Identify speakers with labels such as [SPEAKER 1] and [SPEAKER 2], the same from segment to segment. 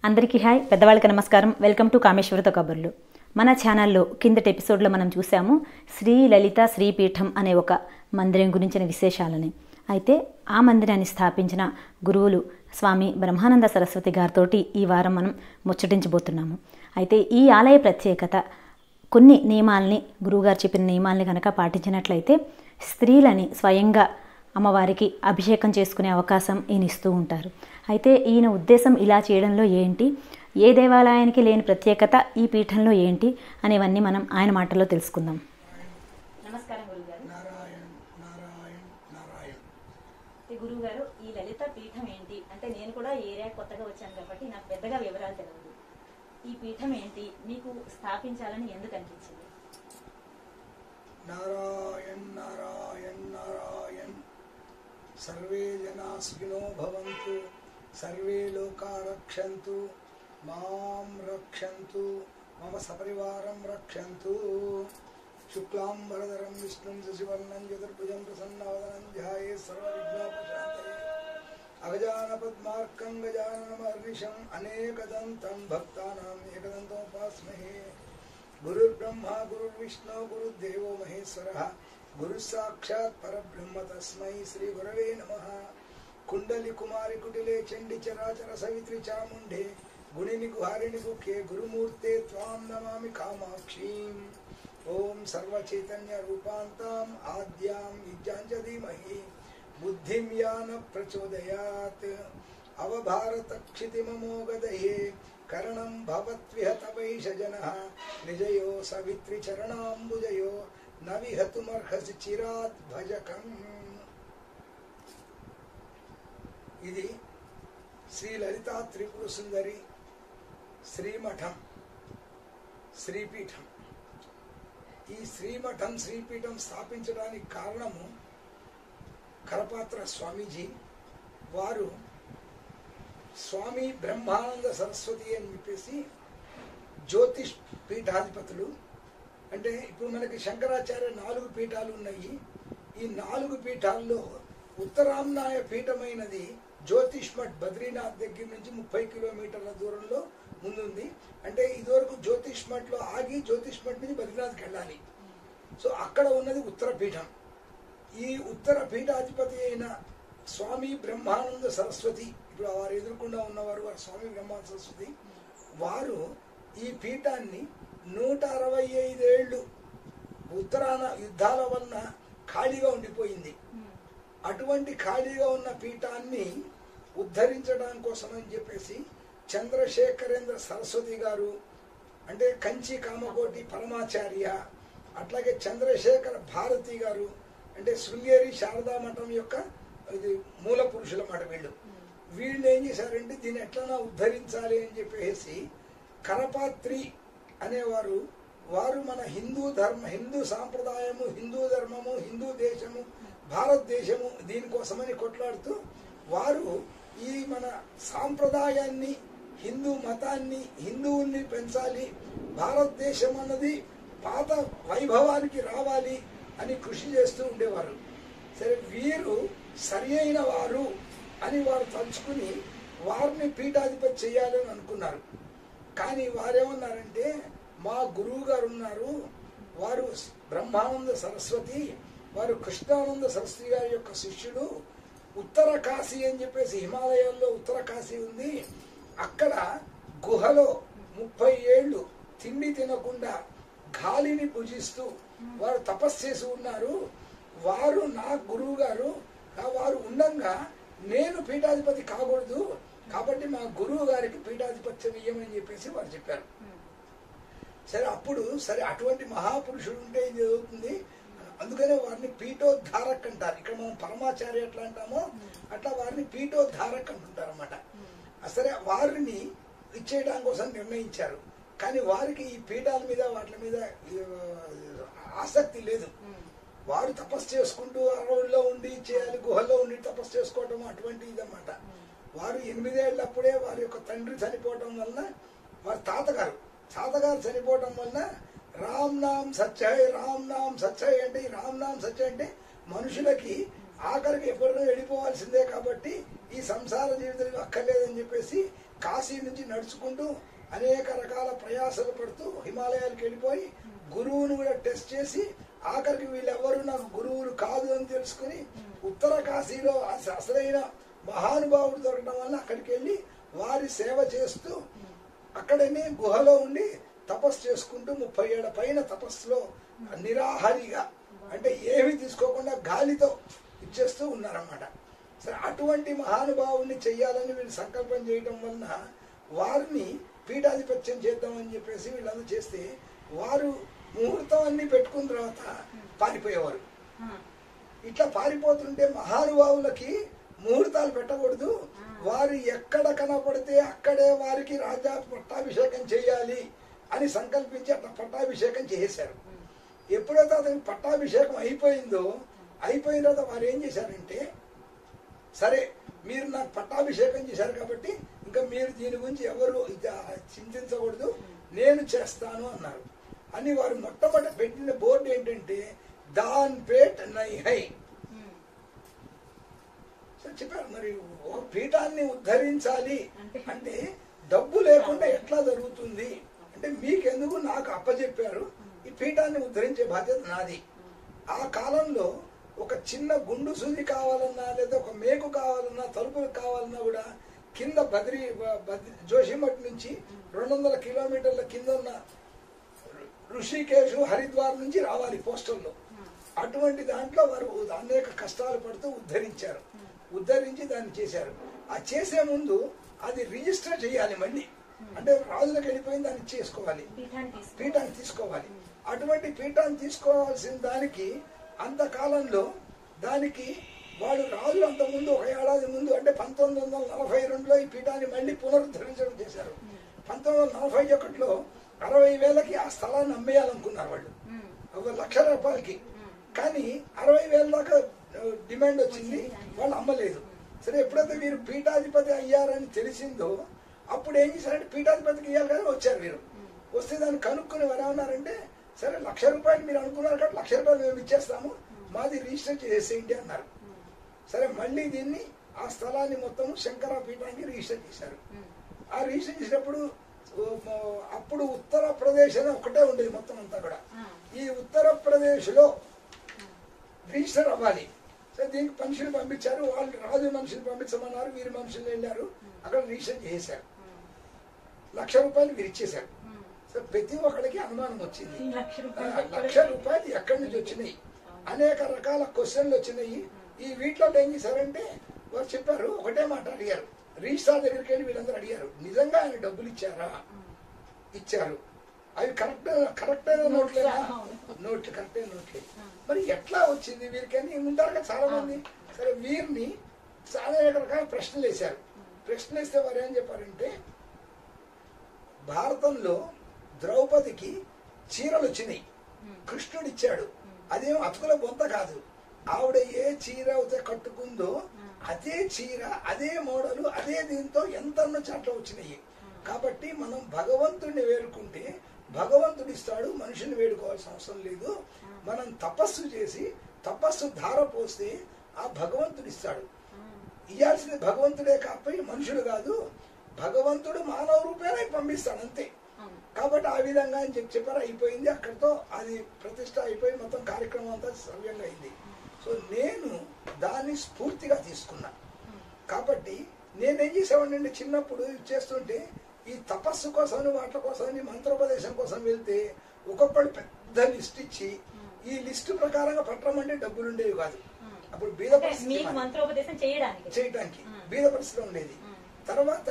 [SPEAKER 1] అందరికీ హాయ్, పెద్దవాళ్ళకి నమస్కారం. వెల్కమ్ టు కామేశ్వరతో కబుర్లు. మన ఛానల్లో కిందటి ఎపిసోడ్లో మనం చూసాము శ్రీ లలిత శ్రీపీఠం అనే ఒక మందిరం గురించిన విశేషాలని. అయితే ఆ మందిరాన్ని స్థాపించిన గురువులు స్వామి బ్రహ్మానంద సరస్వతి గారితో ఈ వారం మనం ముచ్చటించబోతున్నాము. అయితే ఈ ఆలయ ప్రత్యేకత, కొన్ని నియమాల్ని, గురువుగారు చెప్పిన నియమాల్ని కనుక పాటించినట్లయితే స్త్రీలని స్వయంగా అమ్మవారికి అభిషేకం చేసుకునే అవకాశం ఈయన ఇస్తూ ఉంటారు. అయితే ఈయన ఉద్దేశం ఇలా చేయడంలో ఏంటి, ఏ దేవాలయానికి లేని ప్రత్యేకత ఈ పీఠంలో ఏంటి అనేవన్నీ మనం ఆయన మాటల్లో తెలుసుకుందాం. నమస్కారం గురుగారు. గురుగారు, ఈ లలిత పీఠం ఏంటి అంటే, నేను కూడా ఏరియా కొత్తగా వచ్చాను కాబట్టి నాకు పెద్దగా వివరాలు తెలియదు. ఈ పీఠం ఏంటి, మీకు స్థాపించాలని ఎందుకు అనిపించింది?
[SPEAKER 2] నారాయణ్ నారాయణ్ నారాయణ్. సర్వే జనా సుఖినో భవంతు, సర్వే లోకా రక్షంతు, మాం రక్షంతు, మమ సపరివారం రక్షంతు. శుక్లాం వరదరం విష్ణుం శశివర్ణం చతుర్భుజం ప్రసన్నవదనం ధ్యాయే సర్వవిఘ్నోపశాంతయే. అగజాన పద్మార్కం గజాననమర్నిశం అనేకదంతం భక్తానాం ఏకదంతోపాస్మహే. గురుర్బ్రహ్మా గురుర్విష్ణు గురుర్దేవో మహేశ్వరః, గురు సాక్షాత్ పరబ్రహ్మ తస్మై శ్రీ గురవే నమః. కుండలి కుమారి కుటిలే చండి చరాచర సవిత్రి చాముండే, గుణిని గుహారిణి గుఖ్యే గురుమూర్తే త్వాం నమామి కామాక్షీం. ఓం సర్వచైతన్య రూపాంతాం ఆద్యాం విద్యాంచ ధీమహి బుద్ధిం యాన ప్రచోదయాత్. అవభారత క్షితిమమోగదయే కరణం భవత్విహత వైషజనః, నిజయో సవిత్రి చరణాంబుజయో న విహతుమర్హసి చిరాత్ భజకం. ఇది శ్రీ లలితా త్రిపుర సుందరి శ్రీమఠం శ్రీపీఠం. ఈ శ్రీమఠం శ్రీపీఠం స్థాపించడానికి కారణము కరపాత్ర స్వామీజీ వారు స్వామి బ్రహ్మానంద సరస్వతి అని చెప్పేసి జ్యోతిష్ పీఠాధిపతులు. అంటే ఇప్పుడు మనకి శంకరాచార్య 4 పీఠాలు ఉన్నాయి. ఈ 4 పీఠాల్లో ఉత్తరాంనాయ పీఠమైనది జ్యోతిష్ మఠ్ బద్రీనాథ్ దగ్గర నుంచి 30 కిలోమీటర్ల దూరంలో ముందుంది. అంటే ఇదివరకు జ్యోతిష్ మఠ్లో ఆగి జ్యోతిష్ మఠ్ నుంచి బద్రీనాథ్కి వెళ్ళాలి. సో అక్కడ ఉన్నది ఉత్తర పీఠం. ఈ ఉత్తర పీఠాధిపతి అయిన స్వామి బ్రహ్మానంద సరస్వతి, ఇప్పుడు వారు ఎదుర్కొండా ఉన్నవారు వారు స్వామి బ్రహ్మానంద సరస్వతి, వారు ఈ పీఠాన్ని 165 ఏళ్ళు ఉత్తరాన యుద్ధాల వలన ఖాళీగా ఉండిపోయింది. అటువంటి ఖాళీగా ఉన్న పీఠాన్ని ఉద్ధరించడం కోసమని చెప్పేసి చంద్రశేఖరేంద్ర సరస్వతి గారు, అంటే కంచి కామకోటి పరమాచార్య, అట్లాగే చంద్రశేఖర భారతి గారు, అంటే శృంగేరి శారదా మఠం యొక్క ఇది మూల పురుషుల మాట. వీళ్ళు ఏం చేశారంటే దీన్ని ఎట్లనా ఉద్ధరించాలి అని చెప్పేసి కరపాత్రి అనేవారు, వారు మన హిందూ సాంప్రదాయము, హిందూ ధర్మము, హిందూ దేశము, భారతదేశము దీనికోసమని కొట్లాడుతూ వారు ఈ మన సాంప్రదాయాన్ని, హిందూ మతాన్ని, హిందువుల్ని పెంచాలి, భారతదేశం అన్నది పాత వైభవానికి రావాలి అని కృషి చేస్తూ ఉండేవారు. సరే, వీరు సరి అయిన వారు అని వారు తలుచుకుని వారిని పీఠాధిపతి చేయాలని అనుకున్నారు. కానీ వారేమన్నారంటే, మా గురువు గారు ఉన్నారు, వారు బ్రహ్మానంద సరస్వతి, వారు కృష్ణానంద సరస్వతి గారి యొక్క శిష్యుడు. ఉత్తర కాశీ అని చెప్పేసి హిమాలయాల్లో ఉత్తర కాశీ ఉంది. అక్కడ గుహలో 30 ఏళ్ళు తిండి తినకుండా గాలిని భుజిస్తూ వారు తపస్సు చేసి ఉన్నారు. వారు నా గురువు గారు, వారు ఉండంగా నేను పీఠాధిపతి కాకూడదు, కాబట్టి మా గురువు గారికి పీఠాధిపత్యం ఇయ్యమని చెప్పేసి వారు చెప్పారు. సరే, అప్పుడు సరే అటువంటి మహాపురుషుడు ఉంటే ఇది జరుగుతుంది, అందుకనే వారిని పీఠోద్ధారక్ అంటారు. ఇక్కడ మనం పరమాచార్య ఎట్లా అంటామో అట్లా వారిని పీఠోద్ధారక్ అంటుంటారు అన్నమాట. సరే, వారిని ఇచ్చేయడం కోసం నిర్ణయించారు. కానీ వారికి ఈ పీఠాల మీద వాటి మీద ఆసక్తి లేదు. వారు తపస్సు చేసుకుంటూ అడవుల్లో ఉండి చేయాలి, గుహల్లో ఉండి తపస్సు చేసుకోవటం అటువంటి ఇదన్నమాట. వారు 8 ఏళ్ళప్పుడే వారి యొక్క తండ్రి చనిపోవటం వలన, వారి తాతగారు చనిపోవటం వలన రామ్ నామ్ సత్యై, రామ్ నామ్ సత్యై అంటే, ఈ రామ్ నామ్ సత్యై అంటే మనుషులకి ఆఖరికి ఎప్పుడైనా వెళ్ళిపోవాల్సిందే కాబట్టి ఈ సంసార జీవితం అక్కర్లేదని చెప్పేసి కాశీ నుంచి నడుచుకుంటూ అనేక రకాల ప్రయాసాలు పడుతూ హిమాలయాలకు వెళ్ళిపోయి గురువును కూడా టెస్ట్ చేసి ఆఖరికి వీళ్ళెవరు నాకు గురువులు కాదు అని తెలుసుకుని ఉత్తర కాశీలో అసలైన మహానుభావుడు దొరకడం వల్ల అక్కడికి వెళ్ళి వారి సేవ చేస్తూ అక్కడనే గుహలో ఉండి తపస్సు చేసుకుంటూ 30 ఏళ్ల పైన తపస్సులో నిరాహారిగా అంటే ఏమి తీసుకోకుండా గాలితో ఇచ్చేస్తూ ఉన్నారన్నమాట. సరే, అటువంటి మహానుభావుని చెయ్యాలని వీళ్ళు సంకల్పం చేయడం వలన వారిని పీఠాధిపత్యం చేద్దామని చెప్పేసి వీళ్ళందరూ చేస్తే వారు ముహూర్తం అన్ని పెట్టుకున్న తర్వాత పారిపోయేవారు. ఇట్లా పారిపోతుంటే మహానుభావులకి ముహూర్తాలు పెట్టకూడదు, వారు ఎక్కడ కనపడితే అక్కడే వారికి రాజా పట్టాభిషేకం చేయాలి అని సంకల్పించి అట్లా పట్టాభిషేకం చేశారు. ఎప్పుడైతే అతనికి పట్టాభిషేకం అయిపోయిన తర్వాత వారు ఏం చేశారంటే, సరే మీరు నాకు పట్టాభిషేకం చేశారు కాబట్టి ఇంకా మీరు దీని గురించి ఎవరు చింతించకూడదు, నేను చేస్తాను అన్నారు. అని వారు మొట్టమొదటి పెట్టిన బోర్డు ఏంటంటే దాన్ పేట్ నైహై చెప్పారు. మరి ఒక పీఠాన్ని ఉద్ధరించాలి అంటే డబ్బు లేకుండా ఎట్లా జరుగుతుంది అంటే, మీకెందుకు నాకు అప్పచెప్పారు, ఈ పీఠాన్ని ఉద్ధరించే బాధ్యత నాది. ఆ కాలంలో ఒక చిన్న గుండు సూది కావాలన్నా లేదా ఒక మేకు కావాలన్నా తలుపులు కావాలన్నా కూడా కింద జోషిమఠ్ నుంచి 200 కిలోమీటర్ల కింద ఉన్న ఋషికేశ్ హరిద్వార్ నుంచి రావాలి పోస్టల్లో. అటువంటి దాంట్లో వారు అనేక కష్టాలు పడుతూ ఉద్ధరించి దాన్ని చేశారు. ఆ చేసే ముందు అది రిజిస్టర్ చేయాలి మళ్ళీ, అంటే రాజులకు వెళ్ళిపోయింది దాన్ని చేసుకోవాలి, పీఠాన్ని తీసుకోవాలి. అటువంటి పీఠాన్ని తీసుకోవాల్సిన దానికి అంతకాలంలో దానికి వాళ్ళు రాజులు అంత ముందు 1 ఏడాది ముందు అంటే 1942లో ఈ పీఠాన్ని మళ్ళీ పునరుద్ధరించడం చేశారు. 1941లో 60,000కి ఆ స్థలాన్ని అమ్మేయాలనుకున్నారు వాళ్ళు, 1,00,000 రూపాయలకి. కానీ 60,000 దాకా డిమాండ్ వచ్చింది, వాళ్ళు అమ్మలేదు. సరే, ఎప్పుడైతే వీరు పీఠాధిపతి అయ్యారని తెలిసిందో అప్పుడు ఏం చేశారంటే పీఠాధిపతికి ఇవ్వాలి కదా వచ్చారు వీరు. వస్తే దాన్ని కనుక్కుని వారు ఏమన్నారంటే, సరే 1,00,000 రూపాయలు మీరు అనుకున్నారు కాబట్టి 1,00,000 రూపాయలు మేము ఇచ్చేస్తాము, మాది రిజిస్టర్ చేసేయండి అన్నారు. సరే, మళ్ళీ దీన్ని ఆ స్థలాన్ని మొత్తం శంకర పీఠానికి రిజిస్టర్ చేశారు. ఆ రిజిస్టర్ చేసినప్పుడు అప్పుడు ఉత్తరప్రదేశ్ అని ఒకటే ఉండేది మొత్తం అంతా కూడా. ఈ ఉత్తరప్రదేశ్ లో రిజిస్టర్ అవ్వాలి. సరే, దీనికి మనుషులు పంపించారు, వాళ్ళు రాజు మనుషులు పంపించమన్నారు, వీరి మనుషులు వెళ్ళారు, అక్కడ రిజిస్టర్ చేశారు. 1,00,000 రూపాయలు వీరు ఇచ్చేశారు. సరే, ప్రతి ఒక్కరికి అనుమానం వచ్చింది, 1,00,000 రూపాయలు ఎక్కడి నుంచి వచ్చినాయి, అనేక రకాల క్వశ్చన్లు వచ్చినాయి. ఈ వీటిలో ఏం చేశారంటే వారు చెప్పారు, ఒకటే మాట అడిగారు. రిజిస్ట్రార్ దగ్గరికి వెళ్ళి వీళ్ళందరూ అడిగారు, నిజంగా ఆయన డబ్బులు ఇచ్చారా? ఇచ్చారు. అవి కరెక్ట్ అయిన నోట్లేనా? నోట్లు కరెక్ట్ అయిన నోట్లే. మరి ఎట్లా వచ్చింది వీరికని ఉంటారు కదా చాలా మంది. సరే, వీరిని చాలా రకాల ప్రశ్నలు వేశారు. ప్రశ్నలు వేస్తే వారు ఏం చెప్పారంటే, భారతంలో ద్రౌపదికి చీరలు వచ్చినాయి, కృష్ణుడు ఇచ్చాడు, అదేం అతుకుల బొంత కాదు. ఆవిడ ఏ చీర అయితే కట్టుకుందో అదే చీర, అదే మోడలు, అదే దీంతో ఎంత అట్లా వచ్చినాయి. కాబట్టి మనం భగవంతుడిని వేడుకుంటే భగవంతుడు ఇస్తాడు, మనుషుని వేడుకోవాల్సిన అవసరం లేదు. మనం తపస్సు చేసి తపస్సు ధార పోస్తే ఆ భగవంతుడు ఇస్తాడు. ఇయ్యాల్సింది భగవంతుడే కాకపోయి మనుషుడు కాదు, భగవంతుడు మానవ రూపేణా పంపిస్తాడు అంతే. కాబట్టి ఆ విధంగా అని చెప్పారు. అయిపోయింది, అక్కడితో అది ప్రతిష్ట అయిపోయి మొత్తం కార్యక్రమం అంతా సవ్యంగా అయింది. సో నేను దాన్ని స్ఫూర్తిగా తీసుకున్నా. కాబట్టి నేనేం చేసేవాడిని, చిన్నప్పుడు చేస్తుంటే ఈ తపస్సు కోసం వాటి కోసం మంత్రోపదేశం కోసం వెళ్తే ఒక్కొక్కళ్ళు పెద్ద లిస్ట్ ఇచ్చి ఈ లిస్టు ప్రకారంగా పట్టమంటే డబ్బులు ఉండేవి కాదు. అప్పుడు బీద పరిస్థితి చేయడానికి బీద పరిస్థితిలో ఉండేది. తర్వాత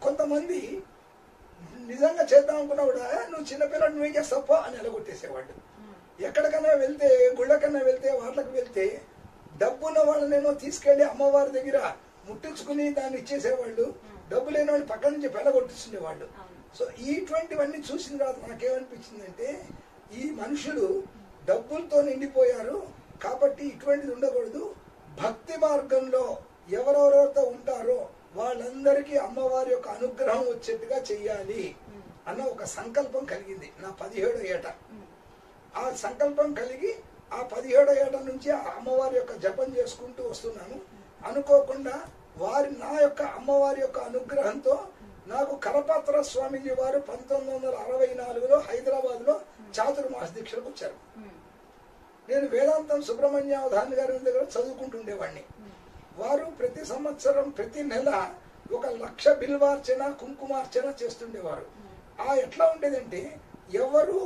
[SPEAKER 2] కొంతమంది నిజంగా చేద్దాం అనుకున్నా కూడా నువ్వు చిన్నపిల్లడు నువ్వేం చేస్తావు అని ఎలగొట్టేసేవాళ్ళు. ఎక్కడికైనా వెళ్తే గుళ్ళకన్నా వెళ్తే వాటికి వెళ్తే డబ్బున్న వాళ్ళనేమో తీసుకెళ్లి అమ్మవారి దగ్గర ముట్టించుకుని దాన్ని ఇచ్చేసేవాళ్ళు, డబ్బు లేని వాళ్ళు పక్కన నుంచి పెళ్ళగొట్టిస్తుండేవాళ్ళు. సో ఇటువంటివన్నీ చూసిన తర్వాత నాకేమనిపించిందంటే, ఈ మనుషులు డబ్బులతో నిండిపోయారు కాబట్టి ఇటువంటిది ఉండకూడదు, భక్తి మార్గంలో ఎవరెవరైతే ఉంటారో వాళ్ళందరికీ అమ్మవారి యొక్క అనుగ్రహం వచ్చేట్టుగా చెయ్యాలి అన్న ఒక సంకల్పం కలిగింది నా 17వ ఏట. ఆ సంకల్పం కలిగి ఆ 17వ ఏట నుంచి ఆ అమ్మవారి యొక్క జపం చేసుకుంటూ వస్తున్నాను. అనుకోకుండా నా యొక్క అమ్మవారి యొక్క అనుగ్రహంతో నాకు కరపాత్ర స్వామీజీ వారు 1964లో హైదరాబాద్ లో చాతుర్మాస దీక్షలకు వచ్చారు. నేను వేదాంతం సుబ్రహ్మణ్యావధాని గారి దగ్గర చదువుకుంటుండేవాడిని. వారు ప్రతి సంవత్సరం ప్రతి నెల 1,00,000 బిల్వార్చన కుంకుమార్చన చేస్తుండేవారు. ఎట్లా ఉండేదంటే ఎవరు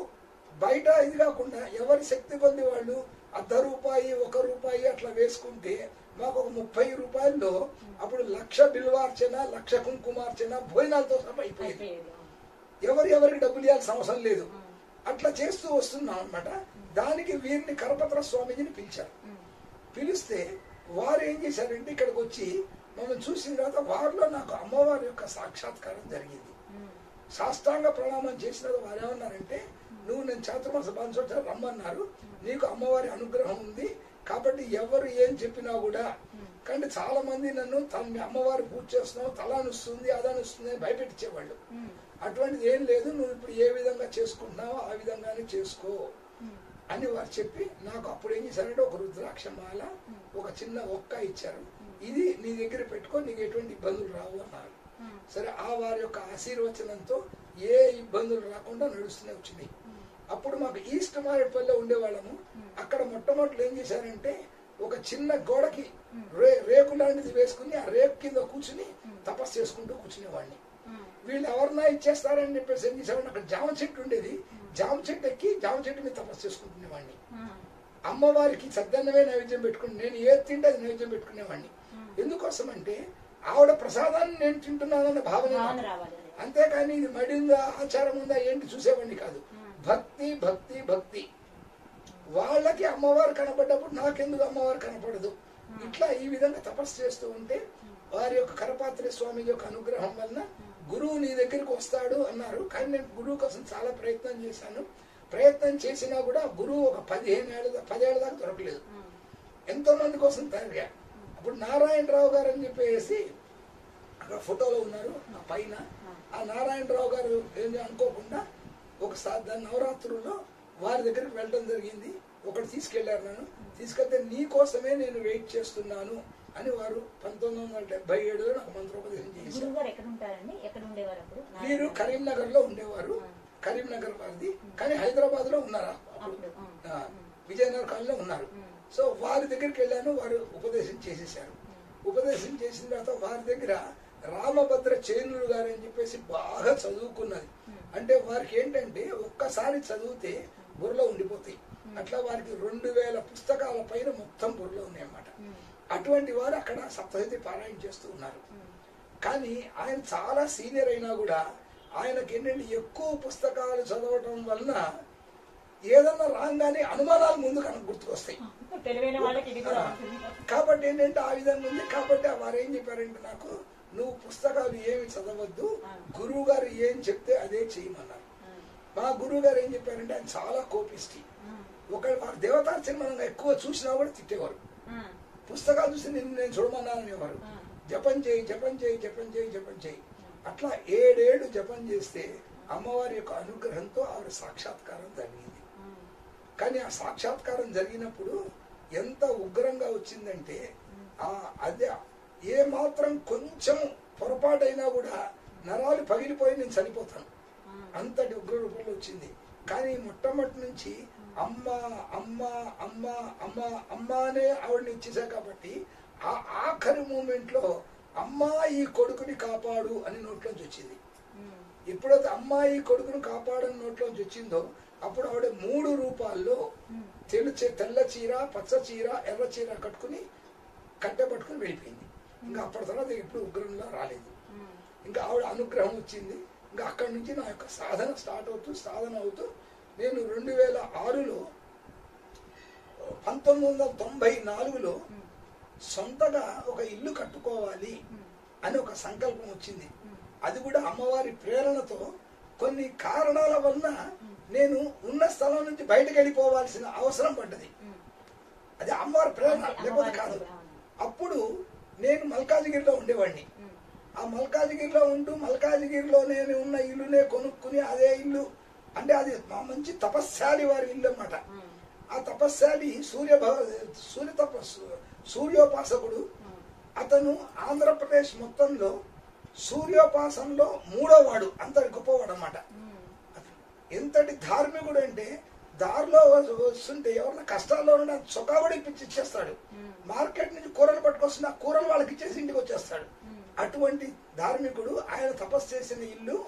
[SPEAKER 2] బయట ఇది కాకుండా ఎవరి శక్తి కొద్ది వాళ్ళు ₹1 రూపాయి అట్లా వేసుకుంటే మాకు ఒక 30 రూపాయల్లో అప్పుడు 1,00,000 బిల్వార్చన 1,00,000 కుంకుమార్చన భోజనాలతో సహా అయిపోయింది. ఎవరికి డబ్బులు ఇవ్వాల్సిన అవసరం లేదు. అట్లా చేస్తూ వస్తున్నాం అన్నమాట. దానికి వీరిని కరపత్ర స్వామీజీని పిలిచారు. పిలిస్తే వారు ఏం చేశారంటే ఇక్కడికి వచ్చి మమ్మల్ని చూసిన తర్వాత వారిలో నాకు అమ్మవారి యొక్క సాక్షాత్కారం జరిగింది. సాష్టాంగ ప్రణామం చేసిన వారు ఏమన్నారంటే, నువ్వు నేను చాతుర్మాస బాన్సోట రమ్మన్నారు, నీకు అమ్మవారి అనుగ్రహం ఉంది కాబట్టి ఎవరు ఏం చెప్పినా కూడా. కానీ చాలా మంది నన్ను అమ్మవారి పూజ చేస్తున్నావు, తల అనుస్తుంది అదనుస్తుంది అని భయపెట్టించేవాళ్ళు. అటువంటిది ఏం లేదు, నువ్వు ఇప్పుడు ఏ విధంగా చేసుకుంటున్నావో ఆ విధంగానే చేసుకో అని వారు చెప్పి నాకు అప్పుడు ఏం చేశారంటే ఒక రుద్రాక్షమాల ఒక చిన్న ఒక్క ఇచ్చారు. ఇది నీ దగ్గర పెట్టుకో, నీకు ఎటువంటి ఇబ్బందులు రావు అన్నారు. సరే, వారి యొక్క ఆశీర్వచనంతో ఏ ఇబ్బందులు రాకుండా నడుస్తూనే వచ్చింది. అప్పుడు మాకు ఈస్ట్ మారేడుపల్లిలో ఉండేవాళ్ళము. అక్కడ మొట్టమొదటి ఏం చేశారంటే ఒక చిన్న గోడకి రేకు లాంటిది వేసుకుని ఆ రేకు కింద కూర్చుని తపస్సు చేసుకుంటూ కూర్చునేవాడిని. వీళ్ళు ఎవరన్నా ఇచ్చేస్తారని చెప్పేసి ఏం చేసేవాడిని, అక్కడ జామ చెట్టు ఉండేది, జామ చెట్టు ఎక్కి జామ చెట్టు మీద తపస్సు చేసుకుంటునేవాడిని. అమ్మవారికి సద్దన్నమే నైవేద్యం పెట్టుకుని నేను ఏది తింటే అది నైవేద్యం పెట్టుకునేవాడిని. ఎందుకోసం అంటే ఆవిడ ప్రసాదాన్ని నేను తింటున్నానన్న భావన, అంతేకాని ఇది మడి ఉందా ఆచారం ఉందా ఏంటి చూసేవాడిని కాదు. భక్తి భక్తి భక్తి. వాళ్ళకి అమ్మవారు కనపడ్డప్పుడు నాకెందుకు అమ్మవారు కనపడదు, ఇట్లా ఈ విధంగా తపస్సు చేస్తూ ఉంటే వారి యొక్క కరపాత్రి స్వామి యొక్క అనుగ్రహం వలన గురువు నీ దగ్గరికి వస్తాడు అన్నారు. కానీ నేను గురువు కోసం చాలా ప్రయత్నం చేశాను. ప్రయత్నం చేసినా కూడా గురువు ఒక 10 ఏళ్ళ దాకా దొరకలేదు. ఎంతో మంది కోసం తిరిగా. అప్పుడు నారాయణరావు గారు అని చెప్పేసి అక్కడ ఫోటోలో ఉన్నారు నా పైన. ఆ నారాయణరావు గారు ఏం అనుకోకుండా ఒకసారి దాని నవరాత్రుల్లో వారి దగ్గరికి వెళ్ళడం జరిగింది. ఒకటి తీసుకెళ్లారు, నన్ను తీసుకెళ్తే నీ కోసమే నేను వెయిట్ చేస్తున్నాను అని వారు 1977లో నాకు మంత్రోపదేశం చేశారు. వీరు కరీంనగర్ లో ఉండేవారు, కరీంనగర్ వారిది. కానీ హైదరాబాద్ లో ఉన్నారు, విజయనగర్ కాలంలో ఉన్నారు. సో వారి దగ్గరికి వెళ్ళాను, వారు ఉపదేశం చేసేసారు. ఉపదేశం చేసిన తర్వాత వారి దగ్గర రామభద్ర చేనులు గారు అని చెప్పేసి బాగా చదువుకున్నది. అంటే వారికి ఏంటంటే ఒక్కసారి చదివితే బుర్రలో ఉండిపోతాయి. అట్లా వారికి 2000 పుస్తకాల పైన మొత్తం బుర్రలో ఉన్నాయన్నమాట. అటువంటి వారు అక్కడ సప్తశతి పారాయణ చేస్తూ ఉన్నారు. కానీ ఆయన చాలా సీనియర్ అయినా కూడా ఆయనకి ఏంటంటే ఎక్కువ పుస్తకాలు చదవటం వలన ఏదన్నా రాగానే అనుమానాలు ముందు గుర్తుకొస్తాయి. కాబట్టి ఏంటంటే ఆ విధంగా ఉంది. కాబట్టి వారు ఏం చెప్పారంటే నాకు, నువ్వు పుస్తకాలు ఏమి చదవద్దు, గురువు గారు ఏం చెప్తే అదే చేయమన్నారు. మా గురువు గారు ఏం చెప్పారంటే ఆయన చాలా కోపిష్టి. వారు దేవతార్చన ఎక్కువ చూసినా కూడా తిట్టేవారు. పుస్తకాలు చూసి నేను చూడమన్నాననేవారు. జపం చేయి జపం చేయి జపం చేయి జపం చేయి. అట్లా 7 ఏళ్ళు జపం చేస్తే అమ్మవారి యొక్క అనుగ్రహంతో ఆవిడ సాక్షాత్కారం జరిగింది. కానీ ఆ సాక్షాత్కారం జరిగినప్పుడు ఎంత ఉగ్రంగా వచ్చిందంటే అదే ఏ మాత్రం కొంచెం పొరపాటైనా కూడా నరాలు పగిలిపోయి నేను చనిపోతాను, అంతటి ఉగ్ర రూపంలో వచ్చింది. కానీ మొట్టమొదటి నుంచి అమ్మ అమ్మ అమ్మ అమ్మ అమ్మ అనే ఆవిడని ఇచ్చేసా. కాబట్టి ఆ ఆఖరి మూమెంట్ లో అమ్మా ఈ కొడుకుని కాపాడు అని నోట్లోంచి వచ్చింది. ఎప్పుడైతే అమ్మా ఈ కొడుకుని కాపాడని నోట్లోంచి వచ్చిందో అప్పుడు ఆవిడ 3 రూపాల్లో తెల్ల చీర, పచ్చ చీర, ఎర్ర చీర కట్టుకుని కట్టె పట్టుకుని వెళ్ళిపోయింది. ఇంకా అప్పటి తర్వాత ఇప్పుడు ఉగ్రంగా రాలేదు. ఇంకా ఆవిడ అనుగ్రహం వచ్చింది. ఇంకా అక్కడి నుంచి నా యొక్క సాధన స్టార్ట్ అవుతూ సాధన అవుతూ నేను 2006లో 1994లో సొంతగా ఒక ఇల్లు కట్టుకోవాలి అని ఒక సంకల్పం వచ్చింది. అది కూడా అమ్మవారి ప్రేరణతో. కొన్ని కారణాల వలన నేను ఉన్న స్థలం నుంచి బయటకు వెళ్ళిపోవాల్సిన అవసరం పడ్డది. అది అమ్మవారి ప్రేరణ, లేకపోతే కాదు. అప్పుడు నేను మల్కాజిగిరిలో ఉండేవాడిని. ఆ మల్కాజిగిరిలో ఉంటూ మల్కాజిగిరిలో నేను ఉన్న ఇల్లునే కొనుక్కుని అదే ఇల్లు అంటే అది మంచి తపస్శాలి వారి ఇల్లు అన్నమాట. ఆ తపస్శాలి సూర్యోపాసకుడు. అతను ఆంధ్రప్రదేశ్ మొత్తంలో సూర్యోపాసనలో 3వ వాడు, అంత గొప్పవాడు అన్నమాట. ఎంతటి ధార్మికుడు అంటే దారిలో వస్తుంటే ఎవరన్నా కష్టాల్లో ఉన్న చొక్కాబడి ఇప్పించి ఇచ్చేస్తాడు. మార్కెట్ నుంచి కూరలు పట్టుకొస్తున్న ఆ కూరలు వాళ్ళకి ఇచ్చేసి ఇంటికి వచ్చేస్తాడు. అటువంటి ధార్మికుడు. ఆయన తపస్సు చేసిన ఇల్లు.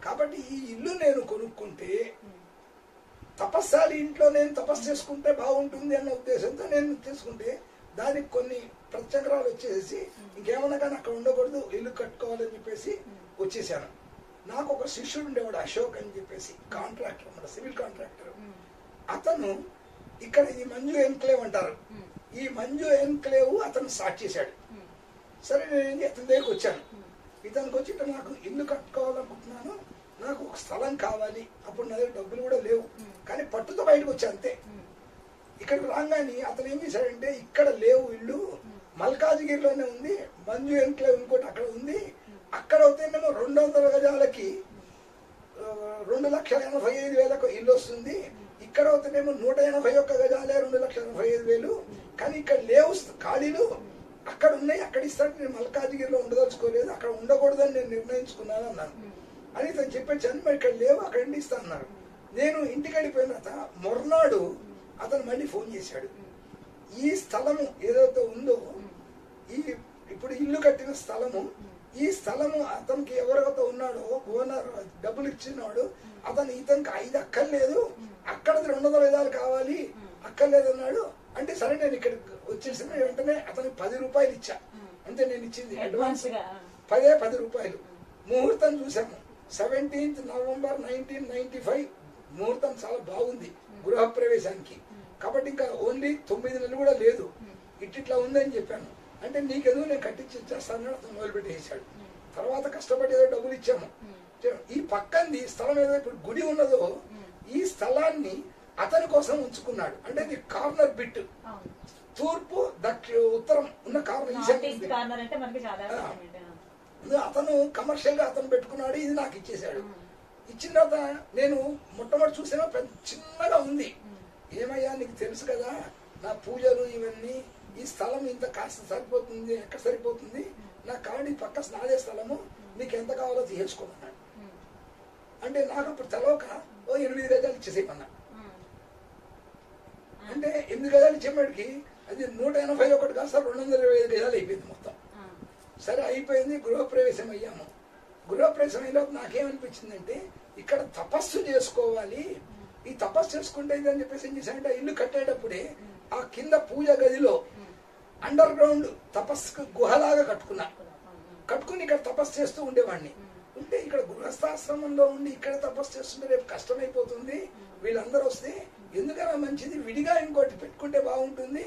[SPEAKER 2] కాబట్టి ఈ ఇల్లు నేను కొనుక్కుంటే తపస్సాలి ఇంట్లో నేను తపస్సు చేసుకుంటే బాగుంటుంది అన్న ఉద్దేశంతో నేను తీసుకుంటే దానికి కొన్ని ప్రత్యంగరాలు వచ్చేసి ఇంకేమన్నా కానీ అక్కడ ఉండకూడదు, ఇల్లు కట్టుకోవాలని చెప్పేసి వచ్చేసాను. నాకు ఒక శిష్యుడు ఉండేవాడు అశోక్ అని చెప్పేసి, కాంట్రాక్టర్ అన్నమాట, సివిల్ కాంట్రాక్టర్. అతను ఇక్కడ ఈ మంజు ఎన్క్లేవ్ అంటారు, ఈ మంజు ఎన్క్లేవ్ అతను స్టార్ట్ చేశాడు. సరే నేను అతని దగ్గరికి వచ్చాను. ఇతనికి వచ్చి నాకు ఇల్లు కట్టుకోవాలనుకుంటున్నాను, నాకు ఒక స్థలం కావాలి. అప్పుడు నా దగ్గర డబ్బులు కూడా లేవు, కానీ పట్టుతో బయటకు వచ్చా అంతే. ఇక్కడికి రాగానే అతను ఏం చేశాడంటే ఇక్కడ లేవు ఇల్లు, మల్కాజ్గిరిలోనే ఉంది మంజు ఎన్క్లేవ్, ఇంకోటి అక్కడ ఉంది. అక్కడ అవుతేనేమో 200 గజాలకి 2,85,000 ఇల్లు వస్తుంది. ఇక్కడ అవుతేనేమో 181 గజాలే 2,85,000. కానీ ఇక్కడ లేవు ఖాళీలు, అక్కడ ఉన్నాయి, అక్కడ ఇస్తాడు. నేను మల్కాజ్గిరిలో ఉండదలుచుకోలేదు, అక్కడ ఉండకూడదని నేను నిర్ణయించుకున్నాను అన్నాను. అని తను చెప్పాను, మరి ఇక్కడ లేవు అక్కడ ఇస్తా అన్నారు. నేను ఇంటికి వెళ్ళిపోయిన తర్వాత మొర్నాడు అతను మళ్ళీ ఫోన్ చేశాడు. ఈ స్థలము ఏదైతే ఉందో, ఈ ఇప్పుడు ఇల్లు కట్టిన స్థలము, ఈ స్థలము అతనికి ఎవరైతే ఉన్నాడో ఓనర్ డబ్బులు ఇచ్చినాడు, అతను ఇతనికి 5 అక్కర్లేదు, అక్కడది 200 గజాలు కావాలి, అక్కర్లేదు అన్నాడు. అంటే సరే నేను ఇక్కడ వచ్చేసిన వెంటనే అతనికి 10 రూపాయలు ఇచ్చా. అంటే నేను ఇచ్చింది అడ్వాన్స్ 10 రూపాయలు. ముహూర్తం చూసాము 17th November 1995. ముహూర్తం చాలా బాగుంది గృహప్రవేశానికి. కాబట్టి ఇంకా ఓన్లీ 9 నెలలు కూడా లేదు, ఇట్లా ఉందని చెప్పాను. అంటే నీకెందుకు నేను కట్టించి ఇచ్చేస్తాను అతను మొదలుపెట్టేసాడు. తర్వాత కష్టపడి ఏదో డబ్బులు ఇచ్చాము. ఈ పక్కంది స్థలం ఏదో ఇప్పుడు గుడి ఉన్నదో, ఈ స్థలాన్ని అతని కోసం ఉంచుకున్నాడు. అంటే ఇది కార్నర్ బిట్, తూర్పు ఉత్తరం ఉన్న కార్నర్. అతను కమర్షియల్ గా అతను పెట్టుకున్నాడు, ఇది నాకు ఇచ్చేసాడు. ఇచ్చిన తర్వాత నేను మొట్టమొదటి చూసినా పెద్ద చిన్నగా ఉంది. ఏమయ్యా నీకు తెలుసు కదా నా పూజలు ఇవన్నీ, ఈ స్థలం ఇంత కాస్త సరిపోతుంది, ఎక్కడ సరిపోతుంది, నా కాడి పక్క నాదే స్థలము, నీకు ఎంత కావాలో తీసుకోమన్నాడు. అంటే నాకు అప్పుడు తెలవక 8 గజాలు ఇచ్చేసేయమన్నా. అంటే 8 గజాలు ఇచ్చేవాడికి అది 181 కాస్త 225 గజాలు అయిపోయింది మొత్తం. సరే అయిపోయింది, గృహప్రవేశం అయ్యాము. గృహప్రవేశం అయిన నాకేమనిపించిందంటే ఇక్కడ తపస్సు చేసుకోవాలి, ఈ తపస్సు చేసుకుంటే అని చెప్పేసి ఏం చేశానంటే ఇల్లు కట్టేటప్పుడే ఆ కింద పూజ గదిలో అండర్ గ్రౌండ్ తపస్సు గుహలాగా కట్టుకుని ఇక్కడ తపస్సు చేస్తూ ఉండేవాడిని. ఉంటే ఇక్కడ గృహస్థాశ్రమంలో ఉండి ఇక్కడ తపస్సు చేస్తుంటే రేపు కష్టమైపోతుంది, వీళ్ళందరూ వస్తే ఎందుకైనా మంచిది విడిగా ఇంకోటి పెట్టుకుంటే బాగుంటుంది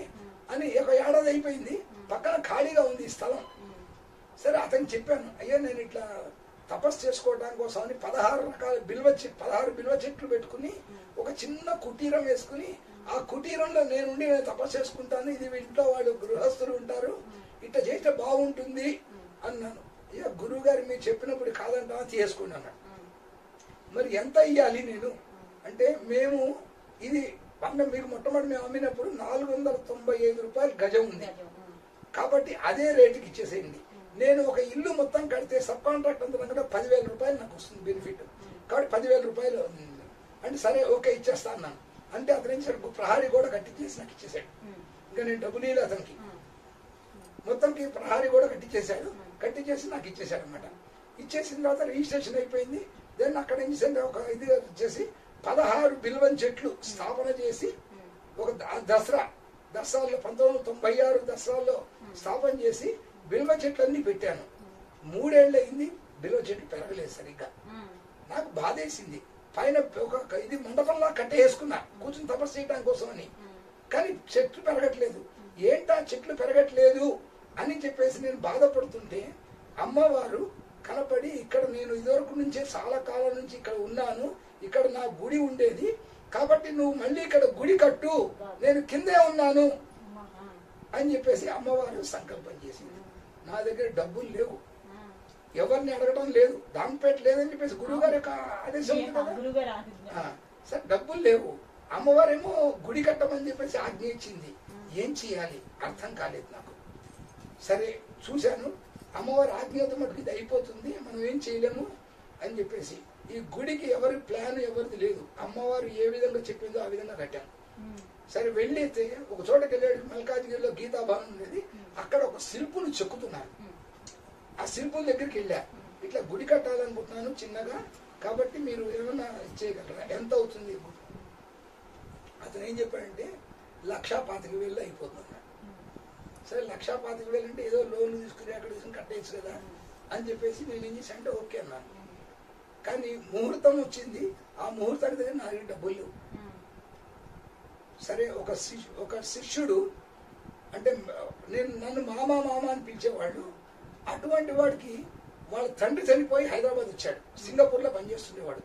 [SPEAKER 2] అని. 1 ఏడాది అయిపోయింది, పక్కన ఖాళీగా ఉంది ఈ స్థలం. సరే అతనికి చెప్పాను, అయ్యా నేను ఇట్లా తపస్సు చేసుకోవడానికి కోసం అని 16 రకాల 16 బిల్వ చెట్లు పెట్టుకుని ఒక చిన్న కుటీరం వేసుకుని ఆ కుటీరంలో నేను తపస్సు చేసుకుంటాను, ఇది ఇంట్లో వాళ్ళు గృహస్థులు ఉంటారు, ఇట్లా చేస్తే బాగుంటుంది అన్నాను. ఇక గురువు గారు మీరు చెప్పినప్పుడు కాదంటా తీసుకోండి అన్నాడు. మరి ఎంత ఇయ్యాలి నేను అంటే, మేము ఇది మీకు మొట్టమొదటి మేము అమ్మినప్పుడు 495 రూపాయలు గజం ఉంది, కాబట్టి అదే రేటుకి ఇచ్చేసేయండి. నేను ఒక ఇల్లు మొత్తం కడితే సబ్ కాంట్రాక్ట్ అంతా కనుక 10,000 రూపాయలు నాకు వస్తుంది బెనిఫిట్, కాబట్టి 10,000 రూపాయలు అంటే సరే ఓకే ఇచ్చేస్తా అన్నాను. అంటే అతను ప్రహారీ కూడా కట్టించేసి నాకు ఇచ్చేసాడు. ఇంకా నేను డబ్బులు ఇవ్వలేదు అతనికి, మొత్తంకి ప్రహారీ కూడా కట్టించేసి నాకు ఇచ్చేసాడు అనమాట. ఇచ్చేసిన తర్వాత రిజిస్ట్రేషన్ అయిపోయింది. దెన్ అక్కడ ఏం చేశాను, ఒక ఇది వచ్చేసి 16 బిల్వం చెట్లు స్థాపన చేసి ఒక దసరాలో 1996 దసరాలో స్థాపన చేసి బిల్వ చెట్లు అన్ని పెట్టాను. 3 ఏళ్ళు అయింది, బిల్వ చెట్లు పెరగలేదు సరిగ్గా. నాకు బాధేసింది. పైన ఒక ఇది మండపంలా కట్టేసుకున్నా కూర్చుని తపస్సు చేయడానికి కోసం అని, కానీ చెట్లు పెరగట్లేదు. ఏంటా చెట్లు పెరగట్లేదు అని చెప్పేసి నేను బాధపడుతుంటే అమ్మవారు కనపడి, ఇక్కడ నేను ఇదివరకు నుంచే చాలా కాలం నుంచి ఇక్కడ ఉన్నాను, ఇక్కడ నా గుడి ఉండేది, కాబట్టి నువ్వు మళ్ళీ ఇక్కడ గుడి కట్టు, నేను కిందే ఉన్నాను అని చెప్పేసి అమ్మవారు సంకల్పం చేసింది. నా దగ్గర డబ్బులు లేవు, ఎవరిని అడగడం లేదు, దాంపేట లేదని చెప్పేసి గురువు గారి యొక్క ఆదేశం ఉంది కదా. సరే డబ్బులు లేవు, అమ్మవారేమో గుడి కట్టమని చెప్పేసి ఆజ్ఞ ఇచ్చింది. ఏం చేయాలి అర్థం కాలేదు నాకు. సరే చూశాను, అమ్మవారి ఆజ్ఞతో మటుకు ఇది అయిపోతుంది, మనం ఏం చేయలేము అని చెప్పేసి ఈ గుడికి ఎవరి ప్లాన్ ఎవరిది లేదు, అమ్మవారు ఏ విధంగా చెప్పిందో ఆ విధంగా కట్టాం. సరే వెళ్ళైతే ఒక చోటకి వెళ్ళాడు, మల్కాజ్గిరిలో గీతాభవనం ఉండేది, అక్కడ ఒక శిల్పుని చెక్కుతున్నారు. ఆ శిల్పుల దగ్గరికి వెళ్ళా, ఇట్లా గుడి కట్టాలనుకుంటున్నాను చిన్నగా, కాబట్టి మీరు ఏమన్నా చేయగలరా, ఎంత అవుతుంది? అతను ఏం చెప్పాడంటే 1,25,000 అయిపోతుంది. సరే 1,25,000 అంటే ఏదో లోన్ తీసుకుని అక్కడ తీసుకుని కట్టేయచ్చు కదా అని చెప్పేసి నేను ఏం చేసి అంటే ఓకే అన్నాను. కానీ ముహూర్తం వచ్చింది, ఆ ముహూర్తానికి దగ్గర నా దగ్గర డబ్బులు లేవు. సరే ఒక శిష్యుడు అంటే నన్ను మామ అని పిలిచేవాళ్ళు, అటువంటి వాడికి వాళ్ళ తండ్రి చనిపోయి హైదరాబాద్ వచ్చాడు, సింగపూర్లో పనిచేస్తుండేవాడు,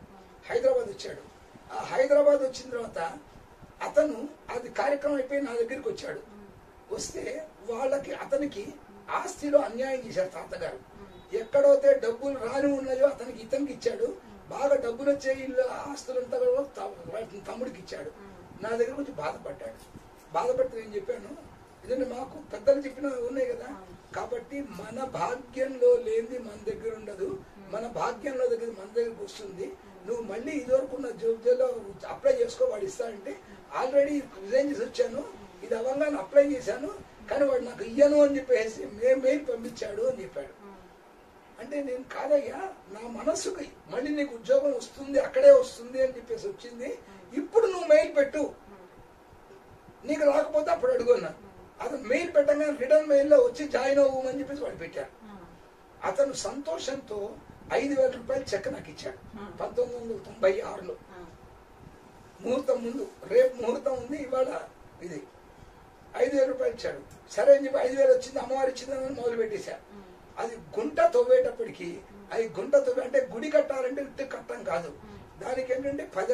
[SPEAKER 2] హైదరాబాద్ వచ్చాడు. ఆ హైదరాబాద్ వచ్చిన తర్వాత అతను అది కార్యక్రమం అయిపోయి నా దగ్గరికి వచ్చాడు. వస్తే అతనికి ఆస్తిలో అన్యాయం చేశారు తాతగారు. ఎక్కడైతే డబ్బులు రాని ఉన్నాయో అతనికి ఇతనికి ఇచ్చాడు, బాగా డబ్బులు వచ్చే ఆస్తులంతా తమ్ముడికి ఇచ్చాడు. నా దగ్గర కొంచెం బాధపడ్డాడు. బాధపడితే నేను చెప్పాను, ఇదంటే మాకు పెద్దలు చెప్పిన ఉన్నాయి కదా, కాబట్టి మన భాగ్యంలో లేనిది మన దగ్గర ఉండదు, మన భాగ్యంలో దగ్గర మన దగ్గరకు వస్తుంది. నువ్వు మళ్ళీ ఇదివరకు ఉన్న జోబ్లో అప్లై చేసుకో, వాడు ఇస్తాడంటే ఆల్రెడీ రిజైన్ చేసి వచ్చాను, ఇది అవ్వగానే అప్లై చేశాను, కానీ వాడు నాకు ఇయ్యను అని చెప్పేసి మెయిల్ పంపించాడు అని చెప్పాడు. అంటే నేను కాదయ్యా, నా మనస్సుకి మళ్ళీ నీకు ఉద్యోగం వస్తుంది, అక్కడే వస్తుంది అని చెప్పేసి వచ్చింది, ఇప్పుడు నువ్వు మెయిల్ పెట్టు, నీకు రాకపోతే అప్పుడు అడుగున్నా. అతను మెయిల్ పెట్టగానే రిటర్న్ మెయిల్లో వచ్చి జాయిన్ అవ్వమని చెప్పేసి వాడు పెట్టాడు. అతను సంతోషంతో 5,000 రూపాయలు చెక్ నాకు ఇచ్చాడు 1996లో. ముహూర్తం ముందు, రేపు ముహూర్తం ఉంది, ఇవాళ ఇది 5,000 రూపాయలు ఇచ్చాడు. సరే అని చెప్పి 5,000 వచ్చింది, అమ్మవారు ఇచ్చిందని మొదలు పెట్టేశా. అది గుంట తవ్వేటప్పటికి, అది గుంట తవ్వే అంటే గుడి కట్టాలంటే ఇట్టే కట్టం కాదు, దానికి ఏంటంటే 6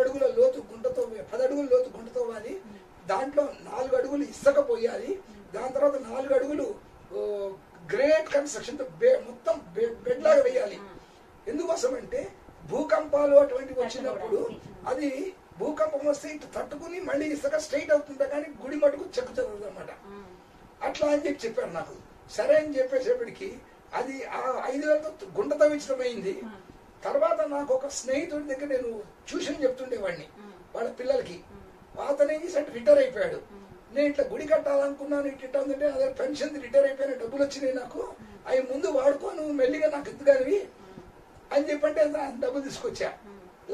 [SPEAKER 2] అడుగుల లోతు గుంట తవ్వే, 10 అడుగుల లోతు గుంట తవ్వాలి, దాంట్లో 4 అడుగులు ఇసుక పోయాలి, దాని తర్వాత 4 అడుగులు గ్రేట్ కన్స్ట్రక్షన్ మొత్తం బెడ్ లాగా వేయాలి. ఎందుకోసం అంటే భూకంపాలు అటువంటివి వచ్చినప్పుడు అది భూకంపం వస్తే ఇటు తట్టుకుని మళ్ళీ ఇసుక స్ట్రైట్ అవుతుంటే కానీ గుడి మటుకు చెక్కుతుంది అనమాట. అట్లా అని చెప్పారు నాకు. సరే అని చెప్పేసేపటికి అది ఆ 5,000తో గుంట తవ్వించడం అయింది. తర్వాత నాకు ఒక స్నేహితుడి దగ్గర నేను ట్యూషన్ చెప్తుండేవాడిని వాళ్ళ పిల్లలకి. అతను ఏం చేసి అంటే రిటైర్ అయిపోయాడు. నేను ఇట్లా గుడి కట్టాలనుకున్నాను, ఇట్లా ఉందంటే అదే పెన్షన్ రిటైర్ అయిపోయిన డబ్బులు వచ్చినాయి నాకు, అవి ముందు వాడుకో, నువ్వు మెల్లిగా నాకు ఎత్తుగానివి అని చెప్పంటే డబ్బులు తీసుకొచ్చా.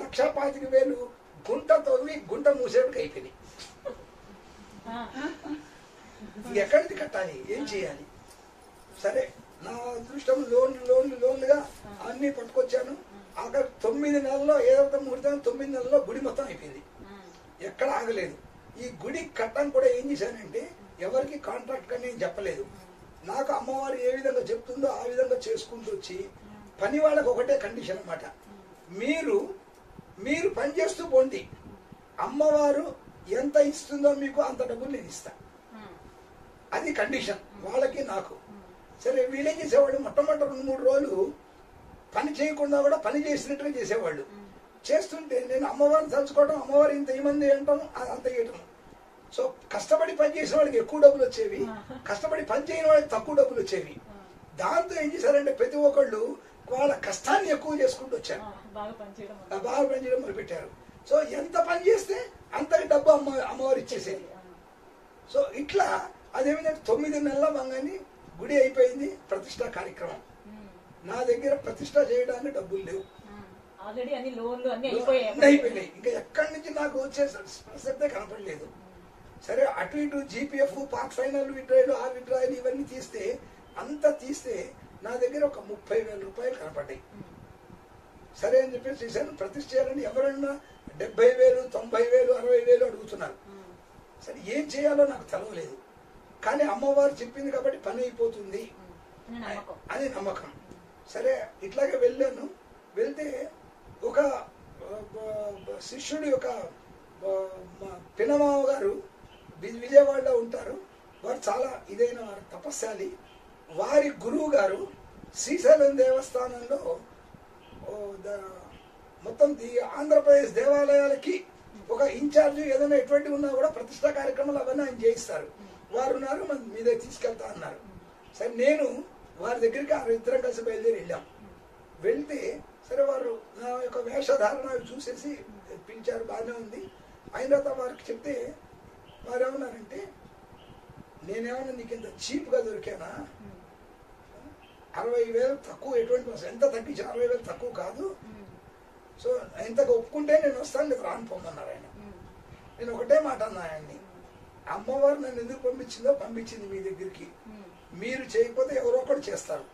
[SPEAKER 2] 1,25,000 గుంట తవ్వి గుంట మూసేపటికి అయిపోయింది. ఎక్కడి నుంచి కట్టాలి, ఏం చేయాలి? సరే నా అదృష్టం లోన్లుగా అన్ని పట్టుకొచ్చాను. అక్కడ 9 నెలల్లో ఏదైతే ముహూర్తం 9 నెలల్లో గుడి మొత్తం అయిపోయింది, ఎక్కడ ఆగలేదు. ఈ గుడి కట్టం కూడా ఏం చేశానంటే ఎవరికి కాంట్రాక్ట్ కానీ నేను చెప్పలేదు. నాకు అమ్మవారు ఏ విధంగా చెప్తుందో ఆ విధంగా చేసుకుంటూ వచ్చి, పని వాళ్ళకి ఒకటే కండిషన్ అన్నమాట, మీరు పని చేస్తూ పోండి, అమ్మవారు ఎంత ఇస్తుందో మీకు అంత డబ్బులు నేను ఇస్తా, అది కండిషన్ వాళ్ళకి నాకు. సరే వీళ్ళేం చేసేవాళ్ళు, మొట్టమొదటి 2-3 రోజులు పని చేయకుండా కూడా పని చేసినట్టుగా చేసేవాళ్ళు. చేస్తుంటే నేను అమ్మవారిని తలుచుకోవడం, అమ్మవారు ఇంత ఏమంది అంటాం, అంత చేయటం. సో కష్టపడి పని చేసిన వాళ్ళకి ఎక్కువ డబ్బులు వచ్చేవి, కష్టపడి పని చేయని వాళ్ళకి తక్కువ డబ్బులు వచ్చేవి. దాంతో ఏం చేశారంటే ప్రతి ఒక్కళ్ళు వాళ్ళ కష్టాన్ని ఎక్కువ చేసుకుంటూ వచ్చారు, బాగా పనిచేయడం మొదలుపెట్టారు. సో ఎంత పని చేస్తే అంతకి డబ్బు అమ్మవారు ఇచ్చేసేది. సో ఇట్లా అదేమిటంటే 9 నెలల వంగని గుడి అయిపోయింది. ప్రతిష్ఠా కార్యక్రమం, నా దగ్గర ప్రతిష్ఠ చేయడానికి డబ్బులు లేవు, అయిపోయినాయి. ఇంకా ఎక్కడి నుంచి నాకు వచ్చే ప్రసక్తే కనపడలేదు. సరే అటు ఇటు జీపీఎఫ్, పార్ట్ ఫైనల్ విడ్రాయలు, ఆ విడ్రాయలు ఇవన్నీ తీస్తే నా దగ్గర ఒక 30,000 రూపాయలు కనపడ్డాయి. సరే అని చెప్పేసి చేశాను. ప్రతిష్ఠ చేయాలని ఎవరన్నా 70,000, 90,000, 60,000 అడుగుతున్నారు. సరే ఏం చేయాలో నాకు తెలవలేదు, కానీ అమ్మవారు చెప్పింది కాబట్టి పని అయిపోతుంది అని నమ్మకం. సరే ఇట్లాగే వెళ్ళాను. వెళ్తే ఒక శిష్యుడి యొక్క పినమామ గారు విజయవాడలో ఉంటారు, వారు చాలా ఇదైన వారు, తపస్శాలి. వారి గురువు గారు శ్రీశైలం దేవస్థానంలో మొత్తం ఆంధ్రప్రదేశ్ దేవాలయాలకి ఒక ఇన్ఛార్జ్, ఏదైనా ఎటువంటి ఉన్నా కూడా ప్రతిష్టా కార్యక్రమాలు అవన్నీ ఆయన చేయిస్తారు. వారు ఉన్నారు, మీ దగ్గర తీసుకెళ్తా అన్నారు. సరే నేను వారి దగ్గరికి ఇద్దరం కలిసి బయలుదేరి వెళ్ళాం. వెళ్తే సరే వారు నా యొక్క వేషధారణ చూసేసి పిలిచారు, బాగానే ఉంది. అయిన తర్వాత వారికి చెప్తే వారు ఏమన్నారంటే, నేనేమన్నా నీకు ఇంత చీప్గా దొరికానా? 60,000 తక్కువ, ఎటువంటి ఎంత తగ్గించి 60,000 తక్కువ కాదు. సో ఇంతగా ఒప్పుకుంటే నేను వస్తాను, లేదు రాను పొమ్మన్నారు ఆయన. నేను ఒకటే మాట అన్నా ఆయన్ని, అమ్మవారు నన్ను ఎందుకు పంపించిందో పంపించింది మీ దగ్గరికి. మీరు చేయకపోతే ఎవరో ఒకటి చేస్తారు.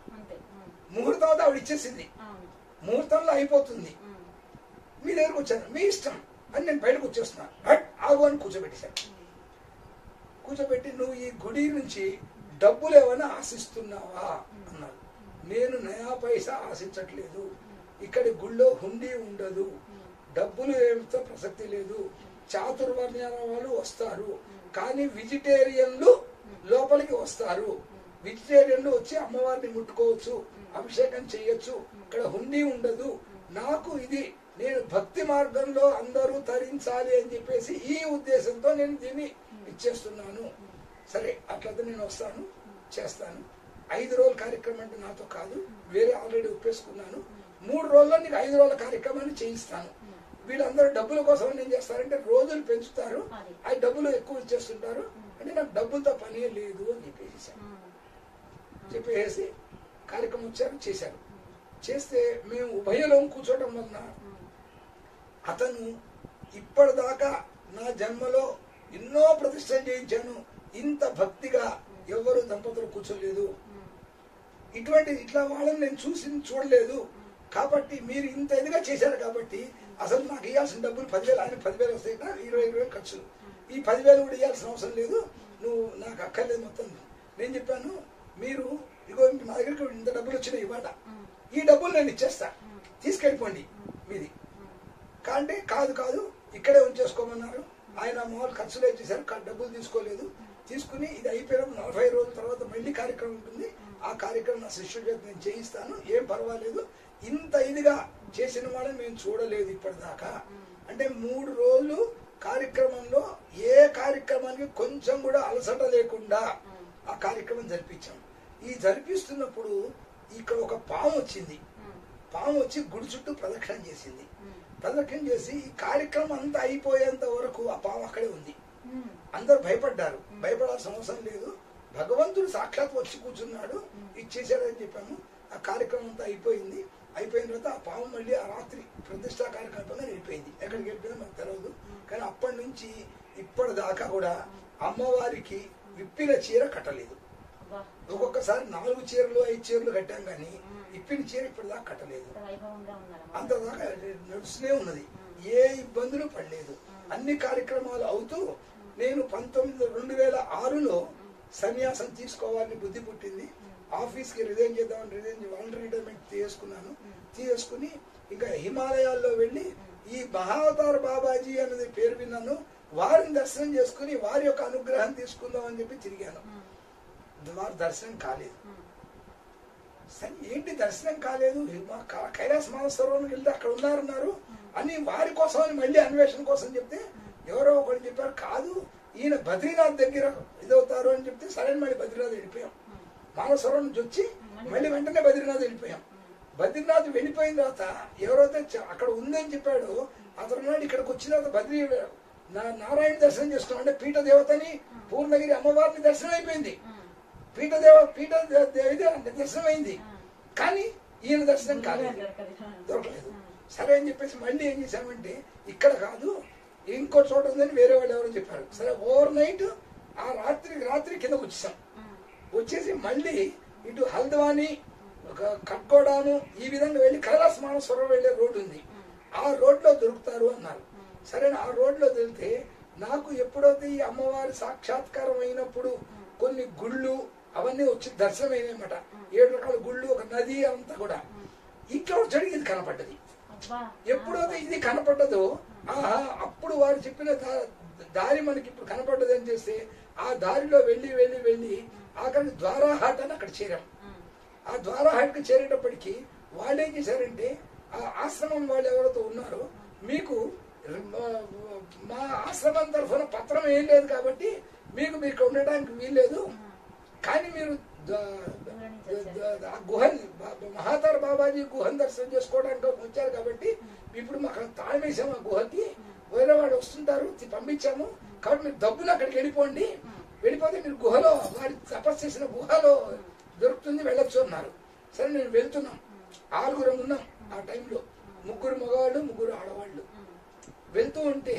[SPEAKER 2] ముహూర్తం అయితే ఆవిడ ఇచ్చేసింది, ముహూర్తంలో అయిపోతుంది. మీ దగ్గరకు వచ్చాను, మీ ఇష్టం అని నేను బయటకు వచ్చేస్తున్నా. ఆగు అని కూర్చోబెట్టేశాను. కూర్చోబెట్టి, నువ్వు ఈ గుడి నుంచి డబ్బులు ఏమైనా ఆశిస్తున్నావా అన్నారు. నేను నయా పైసా ఆశించట్లేదు. ఇక్కడి గుళ్ళో హుండీ ఉండదు, డబ్బులు ఏమితో ప్రసక్తి లేదు. చాతుర్వర్ణ్యాల వాళ్ళు వస్తారు, కానీ వెజిటేరియన్లు లోపలికి వస్తారు. వెజిటేరియన్లు వచ్చి అమ్మవారిని ముట్టుకోవచ్చు, అభిషేకం చేయొచ్చు. ఇక్కడ హుండీ ఉండదు. నాకు ఇది, నేను భక్తి మార్గంలో అందరూ తరించాలి అని చెప్పేసి ఈ ఉద్దేశంతో నేను దీన్ని ఇచ్చేస్తున్నాను. సరే అట్లయితే నేను వస్తాను, చేస్తాను. 5 రోజుల కార్యక్రమం అంటే నాతో కాదు, వేరే ఆల్రెడీ ఒప్పేసుకున్నాను. 3 రోజుల్లో నీకు 5 రోజుల కార్యక్రమాన్ని చేయిస్తాను. వీళ్ళందరూ డబ్బుల కోసం ఏం చేస్తారంటే రోజులు పెంచుతారు, ఆ డబ్బులు ఎక్కువ ఇచ్చేస్తుంటారు. అంటే నాకు డబ్బులతో పని లేదు అని చెప్పేసి కార్యక్రమం వచ్చారు, చేశారు. చేస్తే మేము ఉభయలో కూర్చోవడం వలన అతను ఇప్పటిదాకా నా జన్మలో ఎన్నో ప్రతిష్టలు చేయించాను, ఇంత భక్తిగా ఎవరు దంపతులు కూర్చోలేదు, ఇట్లా వాళ్ళని నేను చూడలేదు. కాబట్టి మీరు ఇంత ఇదిగా చేశారు కాబట్టి అసలు నాకు ఇవ్వాల్సిన డబ్బులు 10,000, ఆయన 10,000 వస్తాయి, 20,000 ఖర్చు. ఈ 10,000 కూడా ఇవ్వాల్సిన అవసరం లేదు, నువ్వు నాకు అక్కర్లేదు మొత్తం. నేను చెప్పాను, మీరు ఇగో నా దగ్గరికి ఇంత డబ్బులు వచ్చినాయి ఇవాళ, ఈ డబ్బులు నేను ఇచ్చేస్తా, తీసుకెళ్ళిపోండి మీది. అంటే కాదు ఇక్కడే ఉంచేసుకోమన్నారు. ఆయన మామూలు ఖర్చులు చేశారు, డబ్బులు తీసుకోలేదు. తీసుకుని ఇది అయిపోయిన 40 రోజుల తర్వాత మళ్ళీ కార్యక్రమం ఉంటుంది, ఆ కార్యక్రమం నా శిష్యుడి చేత నేను చేయిస్తాను, ఏం పర్వాలేదు. ఇంత ఇదిగా చేసిన వాళ్ళని మేము చూడలేదు ఇప్పటిదాకా. అంటే 3 రోజులు కార్యక్రమంలో ఏ కార్యక్రమానికి కొంచెం కూడా అలసట లేకుండా ఆ కార్యక్రమం జరిపించాం. ఈ జరిపిస్తున్నప్పుడు ఇక్కడ ఒక పాము వచ్చింది. పాము వచ్చి గుడి చుట్టూ ప్రదక్షిణ చేసింది. ప్రదక్షిణ చేసి ఈ కార్యక్రమం అంతా అయిపోయేంత వరకు ఆ పాము అక్కడే ఉంది. అందరు భయపడ్డారు. భయపడాల్సిన అవసరం లేదు, భగవంతుడు సాక్షాత్ వచ్చి కూర్చున్నాడు, ఇచ్చేసాడని చెప్పాము. ఆ కార్యక్రమం అంతా అయిపోయింది. అయిపోయిన తర్వాత ఆ పాము మళ్ళీ ఆ రాత్రి ప్రతిష్టా కార్యక్రమంగా వెళ్ళిపోయింది. ఎక్కడికి వెళ్ళిపోయిందో మనకు తెలియదు. కానీ అప్పటి నుంచి ఇప్పటిదాకా కూడా అమ్మవారికి విప్పిన చీర కట్టలేదు. ఒక్కొక్కసారి 4 చీరలు 5 చీరలు కట్టాం, కానీ ఇప్పిన చీర ఇప్పటిదాకా కట్టలేదు. అంతదాకా నడుస్తూనే ఉన్నది, ఏ ఇబ్బందులు పడలేదు. అన్ని కార్యక్రమాలు అవుతూ నేను 2006లో సన్యాసం తీసుకోవాలని బుద్ధి పుట్టింది. ఆఫీస్కి రిజైన్ చేద్దామని వాలంటరీ రిటైర్మెంట్ తీసుకుని ఇంకా హిమాలయాల్లో వెళ్ళి ఈ మహావతార బాబాజీ అన్నది పేరు విన్నాను, వారిని దర్శనం చేసుకుని వారి యొక్క అనుగ్రహం తీసుకుందాం అని చెప్పి తిరిగాను. వారి దర్శనం కాలేదు. సరే ఏంటి దర్శనం కాలేదు, కైలాస మానసరోవరానికి వెళ్తే అక్కడ ఉన్నారు అని వారి కోసం అని మళ్ళీ అన్వేషణ కోసం చెప్తే ఎవరో ఒకటి చెప్పారు, కాదు ఈయన బద్రీనాథ్ దగ్గర ఇదవుతారు అని చెప్తే సరే మళ్ళీ బద్రీనాథ్ వెళ్ళిపోయాం. మానసరోవరం నుంచి వచ్చి మళ్ళీ వెంటనే బద్రీనాథ్ వెళ్ళిపోయాం. బద్రీనాథ్ వెళ్ళిపోయిన తర్వాత ఎవరైతే అక్కడ ఉందని చెప్పాడో అతను ఇక్కడికి వచ్చిన తర్వాత నారాయణ దర్శనం చేసుకున్నాం. అంటే పీఠ దేవతని పూర్ణగిరి అమ్మవారిని దర్శనం అయిపోయింది, పీఠ దర్శనం అయింది, కానీ ఈయన దర్శనం కాలేదు, దొరకలేదు. సరే అని చెప్పేసి మళ్ళీ ఏం చేశామంటే ఇక్కడ కాదు ఇంకో చోట ఉందని వేరే వాళ్ళు ఎవరో చెప్పారు. సరే ఓవర్ నైట్ ఆ రాత్రి కింద వచ్చేసాం. వచ్చేసి మళ్ళీ ఇటు హల్ద్వాని కట్కోడాను ఈ విధంగా వెళ్ళి కైలాస మానసరోవరం వెళ్ళే రోడ్డు ఉంది, ఆ రోడ్లో దొరుకుతారు అన్నారు. సరే ఆ రోడ్లో వెళ్తే నాకు ఎప్పుడైతే ఈ అమ్మవారి సాక్షాత్కారం అయినప్పుడు కొన్ని గుళ్ళు అవన్నీ వచ్చి దర్శనం అయినాయన్నమాట. 7 రకాల గుళ్ళు, ఒక నది అంతా కూడా. ఇక్కడ వచ్చాడు ఇది కనపడ్డది. ఎప్పుడైతే ఇది కనపడ్డదో అప్పుడు వారు చెప్పిన దారి మనకి ఇప్పుడు కనపడ్డది అని చేస్తే ఆ దారిలో వెళ్ళి ఆఖరి ద్వారాహాట్ అని అక్కడ చేరాం. ఆ ద్వారాహాట్కి చేరేటప్పటికి వాళ్ళు ఏం చేశారంటే ఆ ఆశ్రమం వాళ్ళు ఎవరైతే ఉన్నారో, మీకు మా ఆశ్రమం తరఫున పత్రం ఏం లేదు కాబట్టి మీకు ఉండడానికి వీల్లేదు, కానీ మీరు ఆ గుహని మహాతార బాబాజీ గుహను దర్శనం చేసుకోవడానికి వచ్చారు కాబట్టి ఇప్పుడు మాకు తాళం వేసాము. ఆ గుహకి వేరే వాడు వస్తుంటారు, పంపించాము, కాబట్టి మీరు డబ్బులు అక్కడికి వెళ్ళిపోతే మీరు గుహలో వాడి తపస్సు చేసిన గుహలో దొరుకుతుంది, వెళ్ళొచ్చు అన్నారు. సరే నేను వెళ్తున్నాం, 6 ఉన్నాం ఆ టైంలో, 3 మగవాళ్ళు 3 ఆడవాళ్ళు. వెళ్తూ ఉంటే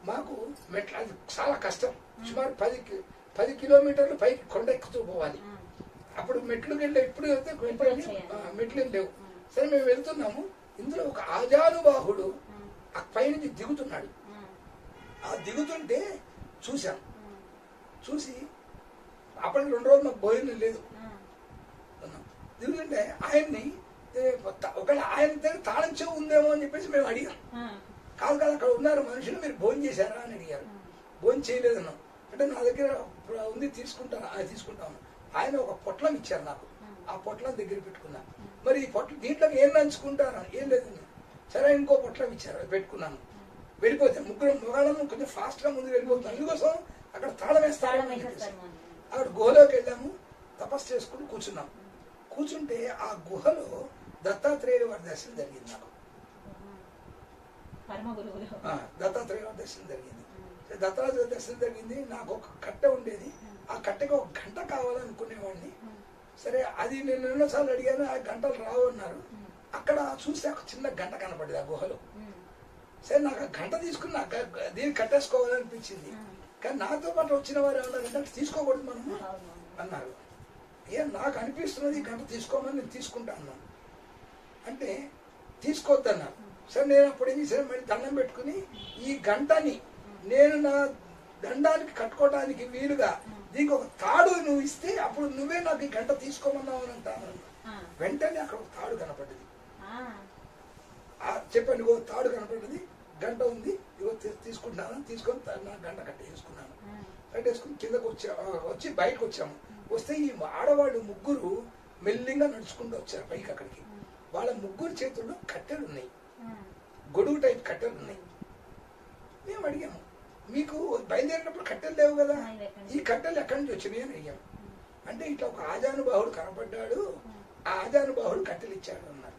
[SPEAKER 2] మాకు మెట్లు, అది చాలా కష్టం, సుమారు 10 కిలోమీటర్లు పైకి కొండ ఎక్కుతూ పోవాలి. అప్పుడు మెట్లుకి వెళ్ళే, ఇప్పుడు వెళ్తే మెట్లు లేవు. సరే మేము వెళ్తున్నాము, ఇందులో ఒక ఆజానుబాహుడు ఆ పైనుంచి దిగుతున్నాడు. ఆ దిగుతుంటే చూశాం. చూసి అప్పటికి 2 రోజులు మాకు భోజనం లేదు. దిగుతుంటే ఆయన్ని ఒకవేళ ఆయన దగ్గర తాళం చెవు ఉందేమో అని చెప్పేసి మేము అడిగాం. కాదు అక్కడ ఉన్నారు మనుషులు, మీరు భోజనం చేశారా అని అడిగారు. భోజనం చేయలేదన్నాం. అంటే నా దగ్గర ఉంది, తీసుకుంటాను. ఆయన ఒక పొట్లం ఇచ్చారు నాకు, ఆ పొట్లం దగ్గర పెట్టుకున్నా. మరి ఈ పొట్లం దీంట్లోకి ఏం నంచుకుంటారా? ఏం లేదు. సరే ఇంకో పొట్లం ఇచ్చారు, అది పెట్టుకున్నాను. వెళ్ళిపోతే 3 మగాళ్ళము కొంచెం ఫాస్ట్ గా ముందు వెళ్ళిపోతాం. అందుకోసం అక్కడ తాళం వేస్తాను. అక్కడ గుహలోకి వెళ్ళాము, తపస్సు చేసుకుని కూర్చున్నాం. కూర్చుంటే ఆ గుహలో దత్తాత్రేయుల వారి దర్శనం జరిగింది నాకు. దత్తాత్రేయుల వారి దర్శనం జరిగింది. దత్తాత్రేయుల దర్శనం జరిగింది. నాకు ఒక కట్టె ఉండేది, ఆ కట్టెకి 1 గంట కావాలనుకునేవాడిని. సరే అది నేను ఎన్నోసార్లు అడిగాను, ఆ గంటలు రావు అన్నారు. అక్కడ చూస్తే ఒక చిన్న గంట కనపడింది ఆ గుహలో. సరే నాకు ఆ గంట తీసుకుని దీన్ని కట్టేసుకోవాలనిపించింది. కానీ నాతో పాటు వచ్చిన వారు ఏమన్నారంటే తీసుకోకూడదు మనము అన్నారు. నాకు అనిపిస్తున్నది గంట తీసుకోమని నేను తీసుకుంటా అన్నాను. అంటే తీసుకోవద్దన్నారు. సరే నేను అప్పుడు ఏం చేశాను, మళ్ళీ దండం పెట్టుకుని ఈ గంటని నేను నా దండానికి కట్టుకోవడానికి వీలుగా దీనికి ఒక తాడు నువ్వు ఇస్తే అప్పుడు నువ్వే నాకు ఈ గంట తీసుకోమన్నావు అని అంటాను. వెంటనే అక్కడ ఒక తాడు కనపడ్డది. చెప్పండి, ఇగో తాడు కనపడ్డది, గంట ఉంది, ఇగో తీసుకుంటున్నాను. తీసుకొని నా గంట కట్టేసుకున్నాను. కట్టేసుకుని కిందకు వచ్చి బయటకు వచ్చాము. వస్తే ఈ ఆడవాళ్ళు 3 మెల్లిగా నడుచుకుంటూ వచ్చారు పైకి. అక్కడికి వాళ్ళ 3 చేతుల్లో కట్టెలు ఉన్నాయి, గొడుగు టైప్ కట్టెలు ఉన్నాయి. మేము అడిగాము, మీకు బయలుదేరినప్పుడు కట్టెలు లేవు కదా, ఈ కట్టెలు ఎక్కడి నుంచి వచ్చినాయి అని అడిగాము. అంటే ఇట్లా ఒక ఆజానుబాహుడు కనపడ్డాడు, ఆ ఆజానుబాహుడు కట్టెలు ఇచ్చాడు అన్నారు.